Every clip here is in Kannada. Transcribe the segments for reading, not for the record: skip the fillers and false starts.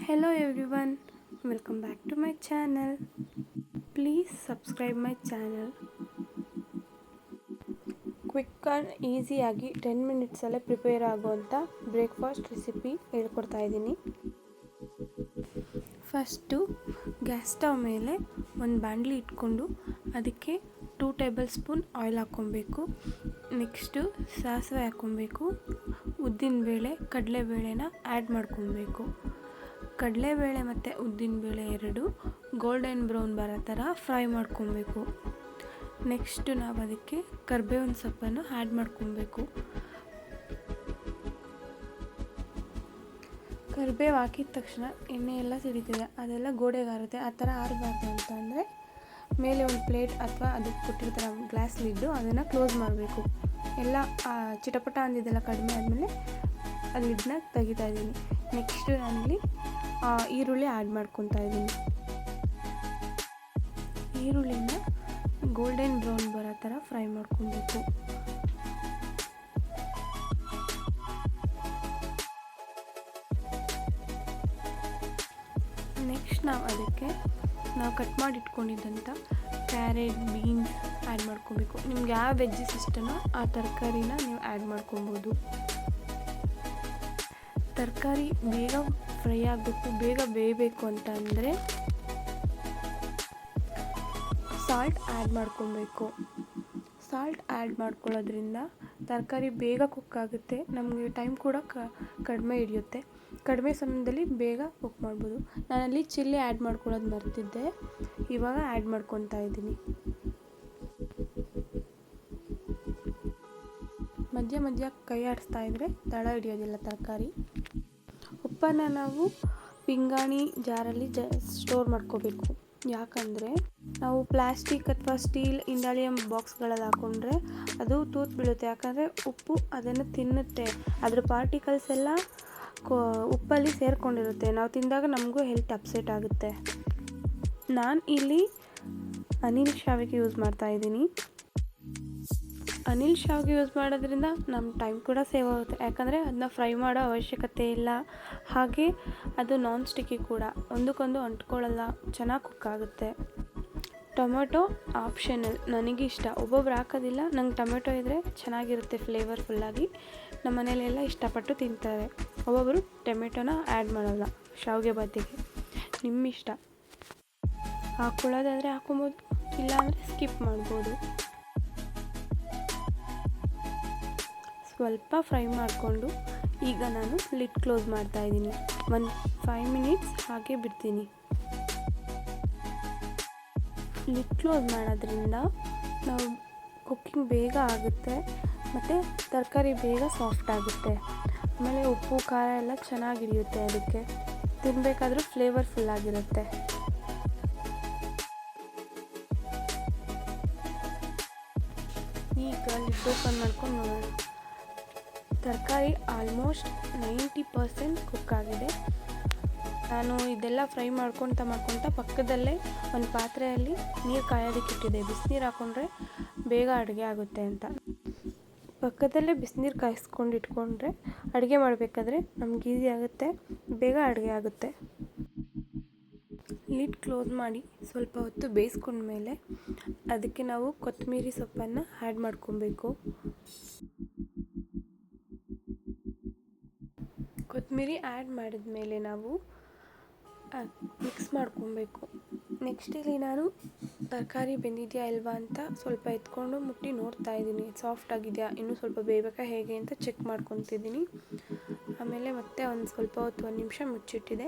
Hello everyone, welcome back to my channel. Please subscribe my channel. Quick and ಈಸಿಯಾಗಿ 10 ಮಿನಿಟ್ಸಲ್ಲೇ ಪ್ರಿಪೇರ್ ಆಗುವಂಥ ಬ್ರೇಕ್ಫಾಸ್ಟ್ ರೆಸಿಪಿ ಹೇಳ್ಕೊಡ್ತಾ ಇದ್ದೀನಿ. ಫಸ್ಟು ಗ್ಯಾಸ್ ಸ್ಟವ್ ಮೇಲೆ ಒಂದು ಬಾಣಲಿ ಇಟ್ಕೊಂಡು ಅದಕ್ಕೆ 2 ಟೇಬಲ್ ಸ್ಪೂನ್ ಆಯಿಲ್ ಹಾಕ್ಕೊಬೇಕು. ನೆಕ್ಸ್ಟು ಸಾಸಿವೆ ಹಾಕ್ಕೊಬೇಕು. ಉದ್ದಿನಬೇಳೆ ಕಡಲೆಬೇಳೆನ ಆ್ಯಡ್ ಮಾಡ್ಕೊಬೇಕು. ಕಡಲೆಬೇಳೆ ಮತ್ತು ಉದ್ದಿನಬೇಳೆ ಎರಡು ಗೋಲ್ಡನ್ ಬ್ರೌನ್ ಬರೋ ಥರ ಫ್ರೈ ಮಾಡ್ಕೊಬೇಕು. ನೆಕ್ಸ್ಟು ನಾವು ಅದಕ್ಕೆ ಕರಿಬೇವಿನ ಸೊಪ್ಪನ್ನು ಆ್ಯಡ್ ಮಾಡ್ಕೊಬೇಕು. ಕರಿಬೇವು ಹಾಕಿದ ತಕ್ಷಣ ಎಣ್ಣೆ ಎಲ್ಲ ಸಿಡಿತಿದೆ, ಅದೆಲ್ಲ ಗೋಡೆಗಾರುತ್ತೆ. ಆ ಥರ ಆರಬಾರ್ದು ಅಂತಂದರೆ ಮೇಲೆ ಒಂದು ಪ್ಲೇಟ್ ಅಥವಾ ಅದಕ್ಕೆ ಕೊಟ್ಟಿರ್ತಾರೆ ಗ್ಲಾಸ್ ಲಿಡ್ಡು, ಅದನ್ನು ಕ್ಲೋಸ್ ಮಾಡಬೇಕು. ಎಲ್ಲ ಚಿಟಪಟ ಅಂದಿದ್ದೆಲ್ಲ ಕಡಿಮೆ ಆದಮೇಲೆ ಆ ಲಿಡ್ನ ತೆಗಿತಾ ಇದ್ದೀನಿ. ನೆಕ್ಸ್ಟು ನಾನಿಲ್ಲಿ ಈರುಳ್ಳಿ ಆ್ಯಡ್ ಮಾಡ್ಕೊತಾ ಇದ್ದೀನಿ. ಈರುಳ್ಳಿನ ಗೋಲ್ಡನ್ ಬ್ರೌನ್ ಬರೋ ಥರ ಫ್ರೈ ಮಾಡ್ಕೊಬೇಕು. ನೆಕ್ಸ್ಟ್ ನಾವು ಕಟ್ ಮಾಡಿ ಇಟ್ಕೊಂಡಿದ್ದಂಥ ಕ್ಯಾರೆಟ್, ಬೀನ್ಸ್ ಆ್ಯಡ್ ಮಾಡ್ಕೊಬೇಕು. ನಿಮ್ಗೆ ಯಾವ ವೆಜ್ಜಸ್ ಇಷ್ಟನೋ ಆ ತರಕಾರಿನ ನೀವು ಆ್ಯಡ್ ಮಾಡ್ಕೊಬೋದು. ತರಕಾರಿ ಬೇಗ ಫ್ರೈ ಆಗಬೇಕು, ಬೇಗ ಬೇಯಬೇಕು ಅಂತ ಅಂದರೆ ಸಾಲ್ಟ್ ಆ್ಯಡ್ ಮಾಡ್ಕೊಬೇಕು. ಸಾಲ್ಟ್ ಆ್ಯಡ್ ಮಾಡ್ಕೊಳ್ಳೋದ್ರಿಂದ ತರಕಾರಿ ಬೇಗ ಕುಕ್ ಆಗುತ್ತೆ, ನಮಗೆ ಟೈಮ್ ಕೂಡ ಕಡಿಮೆ ಹಿಡಿಯುತ್ತೆ. ಕಡಿಮೆ ಸಮಯದಲ್ಲಿ ಬೇಗ ಕುಕ್ ಮಾಡ್ಬೋದು. ನಾನಲ್ಲಿ ಚಿಲ್ಲಿ ಆ್ಯಡ್ ಮಾಡ್ಕೊಳ್ಳೋದು ಮರ್ತಿದ್ದೆ, ಇವಾಗ ಆ್ಯಡ್ ಮಾಡ್ಕೊತಾ ಇದ್ದೀನಿ. ಮಧ್ಯ ಮಧ್ಯ ಕೈ ಆಡಿಸ್ತಾ ಇದ್ದರೆ ತಳ ಹಿಡಿಯೋದಿಲ್ಲ ತರಕಾರಿ. ಉಪ್ಪನ್ನು ನಾವು ಪಿಂಗಾಣಿ ಜಾರಲ್ಲಿ ಸ್ಟೋರ್ ಮಾಡ್ಕೋಬೇಕು. ಯಾಕಂದರೆ ನಾವು ಪ್ಲಾಸ್ಟಿಕ್ ಅಥವಾ ಸ್ಟೀಲ್ ಇಂಡಾಲಿಯಂ ಬಾಕ್ಸ್ಗಳಲ್ಲಿ ಹಾಕ್ಕೊಂಡ್ರೆ ಅದು ತೂತು ಬೀಳುತ್ತೆ. ಯಾಕಂದರೆ ಉಪ್ಪು ಅದನ್ನು ತಿನ್ನುತ್ತೆ, ಅದರ ಪಾರ್ಟಿಕಲ್ಸ್ ಎಲ್ಲ ಉಪ್ಪಲ್ಲಿ ಸೇರಿಕೊಂಡಿರುತ್ತೆ. ನಾವು ತಿಂದಾಗ ನಮಗೂ ಹೆಲ್ತ್ ಅಪ್ಸೆಟ್ ಆಗುತ್ತೆ. ನಾನು ಇಲ್ಲಿ ಅನಿಲ್ ಶಾವಿಗೆ ಯೂಸ್ ಮಾಡ್ತಾಯಿದ್ದೀನಿ. ಅನಿಲ್ ಶಾವಿಗೆ ಯೂಸ್ ಮಾಡೋದ್ರಿಂದ ನಮ್ಮ ಟೈಮ್ ಕೂಡ ಸೇವ್ ಆಗುತ್ತೆ. ಯಾಕಂದರೆ ಅದನ್ನ ಫ್ರೈ ಮಾಡೋ ಅವಶ್ಯಕತೆ ಇಲ್ಲ. ಹಾಗೆ ಅದು ನಾನ್ ಸ್ಟಿಕ್ಕಿ ಕೂಡ, ಒಂದಕ್ಕೊಂದು ಅಂಟ್ಕೊಳ್ಳಲ್ಲ, ಚೆನ್ನಾಗಿ ಕುಕ್ ಆಗುತ್ತೆ. ಟೊಮೆಟೊ ಆಪ್ಷನಲ್, ನನಗೆ ಇಷ್ಟ. ಒಬ್ಬೊಬ್ರು ಹಾಕೋದಿಲ್ಲ, ನಂಗೆ ಟೊಮೆಟೊ ಇದ್ದರೆ ಚೆನ್ನಾಗಿರುತ್ತೆ ಫ್ಲೇವರ್ಫುಲ್ಲಾಗಿ. ನಮ್ಮ ಮನೇಲೆಲ್ಲ ಇಷ್ಟಪಟ್ಟು ತಿಂತಾರೆ. ಒಬ್ಬೊಬ್ಬರು ಟೊಮೆಟೊನ ಆ್ಯಡ್ ಮಾಡೋಲ್ಲ ಶಾವಿಗೆ ಬದಲಿಗೆ, ನಿಮ್ಮ ಇಷ್ಟ. ಹಾಕ್ಕೊಳ್ಳೋದಾದರೆ ಹಾಕ್ಕೊಬೋದು, ಇಲ್ಲಾಂದರೆ ಸ್ಕಿಪ್ ಮಾಡ್ಬೋದು. ಸ್ವಲ್ಪ ಫ್ರೈ ಮಾಡಿಕೊಂಡು ಈಗ ನಾನು ಲಿಡ್ ಕ್ಲೋಸ್ ಮಾಡ್ತಾಯಿದ್ದೀನಿ. 5 ಮಿನಿಟ್ಸ್ ಹಾಗೆ ಬಿಡ್ತೀನಿ. ಲಿಡ್ ಕ್ಲೋಸ್ ಮಾಡೋದ್ರಿಂದ ನಾವು ಕುಕ್ಕಿಂಗ್ ಬೇಗ ಆಗುತ್ತೆ ಮತ್ತು ತರಕಾರಿ ಬೇಗ ಸಾಫ್ಟ್ ಆಗುತ್ತೆ. ಆಮೇಲೆ ಉಪ್ಪು ಖಾರ ಎಲ್ಲ ಚೆನ್ನಾಗಿ ಹಿಡಿಯುತ್ತೆ, ಅದಕ್ಕೆ ತಿನ್ನಬೇಕಾದ್ರೂ ಫ್ಲೇವರ್ಫುಲ್ ಆಗಿರುತ್ತೆ. ಈಗ ಲಿಡ್ ಓಪನ್ ಮಾಡ್ಕೊಂಡು ನೋಡೋಣ. ತರಕಾರಿ ಆಲ್ಮೋಸ್ಟ್ 90% ಕುಕ್ ಆಗಿದೆ. ನಾನು ಇದೆಲ್ಲ ಫ್ರೈ ಮಾಡ್ಕೊತ ಪಕ್ಕದಲ್ಲೇ ಒಂದು ಪಾತ್ರೆಯಲ್ಲಿ ನೀರು ಕಾಯೋದಕ್ಕೆ ಇಟ್ಟಿದ್ದೆ. ಬಿಸಿನೀರು ಹಾಕ್ಕೊಂಡ್ರೆ ಬೇಗ ಅಡುಗೆ ಆಗುತ್ತೆ ಅಂತ. ಪಕ್ಕದಲ್ಲೇ ಬಿಸಿನೀರು ಕಾಯಿಸ್ಕೊಂಡು ಇಟ್ಕೊಂಡ್ರೆ ಅಡುಗೆ ಮಾಡಬೇಕಾದ್ರೆ ನಮ್ಗೆ ಈಸಿ ಆಗುತ್ತೆ, ಬೇಗ ಅಡುಗೆ ಆಗುತ್ತೆ. ಲಿಡ್ ಕ್ಲೋಸ್ ಮಾಡಿ ಸ್ವಲ್ಪ ಹೊತ್ತು ಬೇಯಿಸ್ಕೊಂಡ್ಮೇಲೆ ಅದಕ್ಕೆ ನಾವು ಕೊತ್ತಂಬರಿ ಸೊಪ್ಪನ್ನು ಆ್ಯಡ್ ಮಾಡ್ಕೊಬೇಕು. ಕೊತ್ತಂಬರಿ ಆ್ಯಡ್ ಮಾಡಿದ್ಮೇಲೆ ನಾವು ಮಿಕ್ಸ್ ಮಾಡ್ಕೊಬೇಕು. ನೆಕ್ಸ್ಟ್ ಇಲ್ಲಿ ನಾನು ತರಕಾರಿ ಬೆಂದಿದೆಯಾ ಇಲ್ವಾ ಅಂತ ಸ್ವಲ್ಪ ಎತ್ಕೊಂಡು ಮುಟ್ಟಿ ನೋಡ್ತಾ ಇದ್ದೀನಿ. ಸಾಫ್ಟ್ ಆಗಿದೆಯಾ, ಇನ್ನೂ ಸ್ವಲ್ಪ ಬೇಯಬೇಕಾ ಹೇಗೆ ಅಂತ ಚೆಕ್ ಮಾಡ್ಕೊತಿದ್ದೀನಿ. ಆಮೇಲೆ ಮತ್ತೆ ಒಂದು ಸ್ವಲ್ಪ ಹೊತ್ತು 1 ನಿಮಿಷ ಮುಚ್ಚಿಟ್ಟಿದೆ.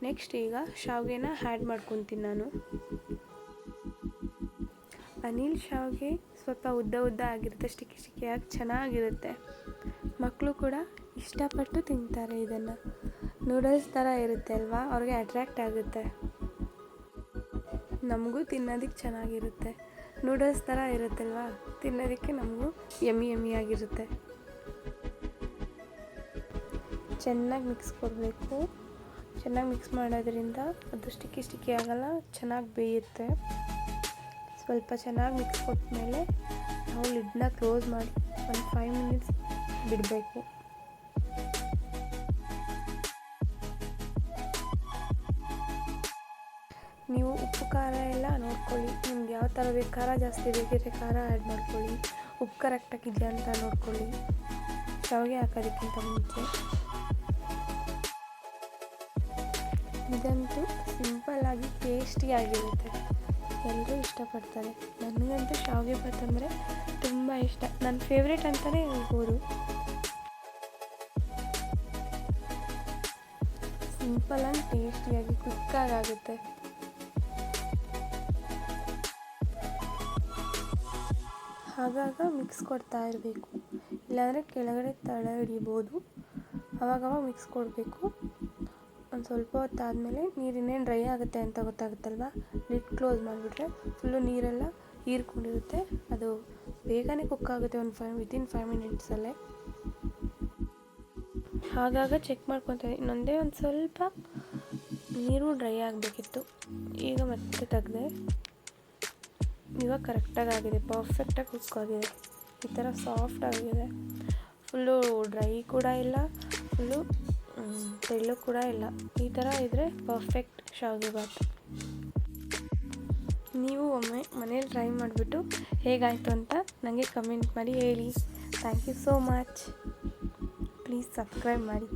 ನೆಕ್ಸ್ಟ್ ಈಗ ಶಾವಿಗೆನ ಆ್ಯಡ್ ಮಾಡ್ಕೊತೀನಿ ನಾನು. ಅನಿಲ್ ಶಾವಿಗೆ ಸ್ವಲ್ಪ ಉದ್ದ ಆಗಿರುತ್ತೆ, ಸ್ಟಿಕ್ಕಿಯಾಗಿ ಚೆನ್ನಾಗಿರುತ್ತೆ. ಮಕ್ಕಳು ಕೂಡ ಇಷ್ಟಪಟ್ಟು ತಿಂತಾರೆ ಇದನ್ನು. ನೂಡಲ್ಸ್ ಥರ ಇರುತ್ತೆ ಅಲ್ವಾ, ಅವ್ರಿಗೆ ಅಟ್ರ್ಯಾಕ್ಟ್ ಆಗುತ್ತೆ. ನಮಗೂ ತಿನ್ನೋದಕ್ಕೆ ಚೆನ್ನಾಗಿರುತ್ತೆ. ನೂಡಲ್ಸ್ ಥರ ಇರುತ್ತಲ್ವಾ, ತಿನ್ನೋದಕ್ಕೆ ನಮಗೂ ಯಮ್ಮಿ ಆಗಿರುತ್ತೆ. ಚೆನ್ನಾಗಿ ಮಿಕ್ಸ್ ಕೊಡಬೇಕು. ಚೆನ್ನಾಗಿ ಮಿಕ್ಸ್ ಮಾಡೋದ್ರಿಂದ ಅದು ಸ್ಟಿಕ್ಕಿ ಆಗಲ್ಲ, ಚೆನ್ನಾಗಿ ಬೇಯುತ್ತೆ. ಸ್ವಲ್ಪ ಚೆನ್ನಾಗಿ ಮಿಕ್ಸ್ ಕೊಟ್ಟಮೇಲೆ ನಾವು ಲಿಡ್ನ ಕ್ಲೋಸ್ ಮಾಡಿ ಒಂದು 5 ಮಿನಿಟ್ಸ್ ಬಿಡಬೇಕು. ನೀವು ಉಪ್ಪು ಖಾರ ಎಲ್ಲ ನೋಡ್ಕೊಳ್ಳಿ, ನಿಮ್ಗೆ ಯಾವ ಥರ ಬೇಕು, ಖಾರ ಜಾಸ್ತಿ ಬೇಕಿದ್ರೆ ಖಾರ ಆ್ಯಡ್ ಮಾಡ್ಕೊಳ್ಳಿ, ಉಪ್ಪು ಕರೆಕ್ಟಾಗಿದೆಯಾ ಅಂತ ನೋಡ್ಕೊಳ್ಳಿ ಶಾವಿಗೆ ಹಾಕೋದಕ್ಕಿಂತ ಮುಂಚೆ. ಇದಂತೂ ಸಿಂಪಲ್ಲಾಗಿ ಟೇಸ್ಟಿಯಾಗಿರುತ್ತೆ, ಎಲ್ಲರೂ ಇಷ್ಟಪಡ್ತಾರೆ. ನನಗಂತೂ ಶಾವಿಗೆ ಭಾತ್ ಅಂದರೆ ತುಂಬ ಇಷ್ಟ, ನನ್ನ ಫೇವ್ರೇಟ್ ಅಂತಲೇ ಹೇಳ್ಬೋದು. ಸಿಂಪಲ್ ಆ್ಯಂಡ್ ಟೇಸ್ಟಿಯಾಗಿ ಕ್ವಿಕ್ಕಾಗುತ್ತೆ. ಆಗಾಗ ಮಿಕ್ಸ್ ಕೊಡ್ತಾ ಇರಬೇಕು, ಇಲ್ಲಾಂದರೆ ಕೆಳಗಡೆ ತಳ ಹಿಡಿಬೋದು. ಆವಾಗವಾಗ ಮಿಕ್ಸ್ ಕೊಡಬೇಕು. ಒಂದು ಸ್ವಲ್ಪ ಹೊತ್ತಾದಮೇಲೆ ನೀರು ಇನ್ನೇನು ಡ್ರೈ ಆಗುತ್ತೆ ಅಂತ ಗೊತ್ತಾಗುತ್ತಲ್ವ, ಲಿಡ್ ಕ್ಲೋಸ್ ಮಾಡಿಬಿಟ್ರೆ ಫುಲ್ಲು ನೀರೆಲ್ಲ ಹೀರ್ಕೊಂಡಿರುತ್ತೆ. ಅದು ಬೇಗನೆ ಕುಕ್ ಆಗುತ್ತೆ, ವಿತಿನ್ 5 ಮಿನಿಟ್ಸಲ್ಲೇ. ಆಗಾಗ ಚೆಕ್ ಮಾಡ್ಕೊತೀನಿ. ಇನ್ನೊಂದೇ ಒಂದು ಸ್ವಲ್ಪ ನೀರು ಡ್ರೈ ಆಗಬೇಕಿತ್ತು. ಈಗ ಮತ್ತೆ ತೆಗೆದೆ. ಇವಾಗ ಕರೆಕ್ಟಾಗಿ ಆಗಿದೆ, ಪರ್ಫೆಕ್ಟಾಗಿ ಕುಕ್ ಆಗಿದೆ. ಈ ಥರ ಸಾಫ್ಟ್ ಆಗಿದೆ, ಫುಲ್ಲು ಡ್ರೈ ಕೂಡ ಇಲ್ಲ, ಫುಲ್ಲು ತೆಳ್ಳು ಕೂಡ ಇಲ್ಲ. ಈ ಥರ ಇದ್ದರೆ ಪರ್ಫೆಕ್ಟ್ ಶಾವಿಗೆ ಭಾತ್. ನೀವು ಒಮ್ಮೆ ಮನೇಲಿ ಟ್ರೈ ಮಾಡಿಬಿಟ್ಟು ಹೇಗಾಯಿತು ಅಂತ ನನಗೆ ಕಮೆಂಟ್ ಮಾಡಿ ಹೇಳಿ. Thank you so much. Please subscribe ಮಾಡಿ.